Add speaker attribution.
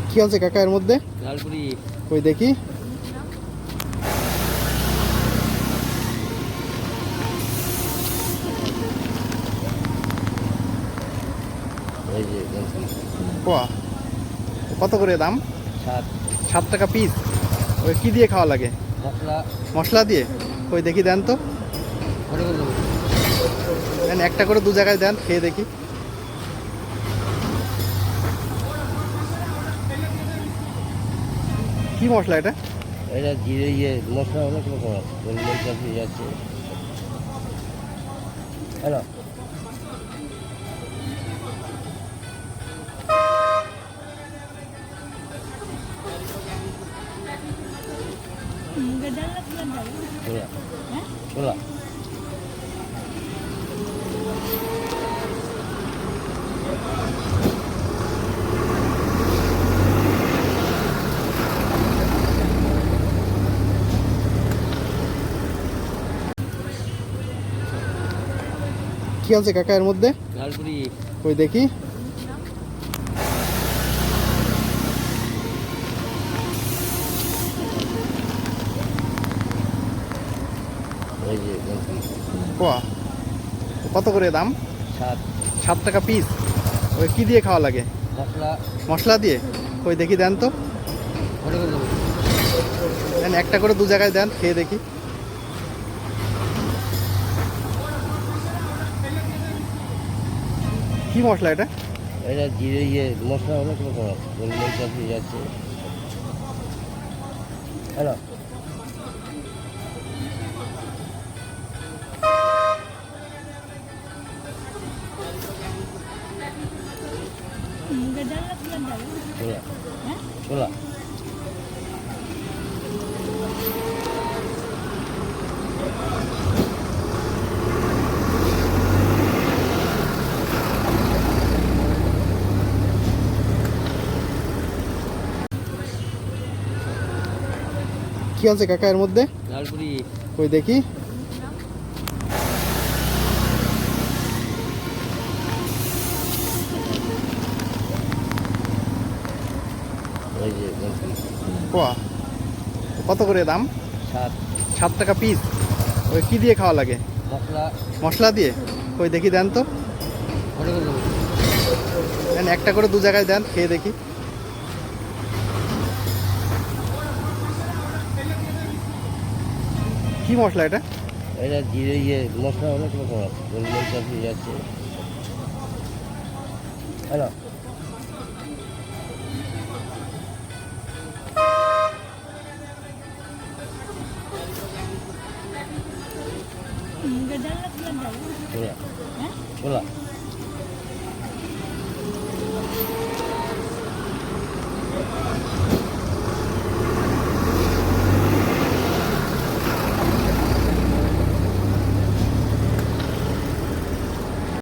Speaker 1: কি আছে কাকা এর মধ্যে?
Speaker 2: ঝালপুরি।
Speaker 1: কই দেখি।
Speaker 2: এই যে ঝালপুরি।
Speaker 1: বাহ, কত করে দাম?
Speaker 2: 7
Speaker 1: 7 টাকা পিস। ওই কি দিয়ে খাওয়া লাগে?
Speaker 2: মশলা।
Speaker 1: মশলা দিয়ে। কই দেখি দেন তো। দেন, একটা করে দু জায়গায় দেন, খেয়ে দেখি। কি মশলা এটা?
Speaker 2: এটা জিরে মশলা অনেক রকম আছে, গোলমরিচ আছে, আছে। হ্যালো, ছোলা।
Speaker 1: কি আছে কাকা এর মধ্যে?
Speaker 2: ঝালপুরি।
Speaker 1: কই দেখি।
Speaker 2: এই যে ঝালপুরি।
Speaker 1: বাহ, কত করে দাম?
Speaker 2: 7
Speaker 1: 7 টাকা পিস। ওই কি দিয়ে খাওয়া লাগে?
Speaker 2: মশলা।
Speaker 1: মশলা দিয়ে। কই দেখি দেন তো। দেন, একটা করে দু জায়গায় দেন, খেয়ে দেখি। কি মশলা এটা?
Speaker 2: এটা জিরে মশলা অনেক রকম আছে, গোলমরিচ আছে, আছে। হ্যালো, ছোলা।
Speaker 1: কি আছে কাকা এর মধ্যে?
Speaker 2: ঝালপুরি।
Speaker 1: কই দেখি।
Speaker 2: এই যে ঝালপুরি।
Speaker 1: বাহ, কত করে দাম?
Speaker 2: 7
Speaker 1: 7 টাকা পিস। ওই কি দিয়ে খাওয়া লাগে?
Speaker 2: মশলা।
Speaker 1: মশলা দিয়ে। কই দেখি দেন তো। দেন, একটা করে দু জায়গায় দেন, খেয়ে দেখি। কি মশলা এটা?
Speaker 2: এটা জিরে মশলা অনেক রকম আছে, গোলমরিচ আছে, আছে। হ্যালো, ছোলা।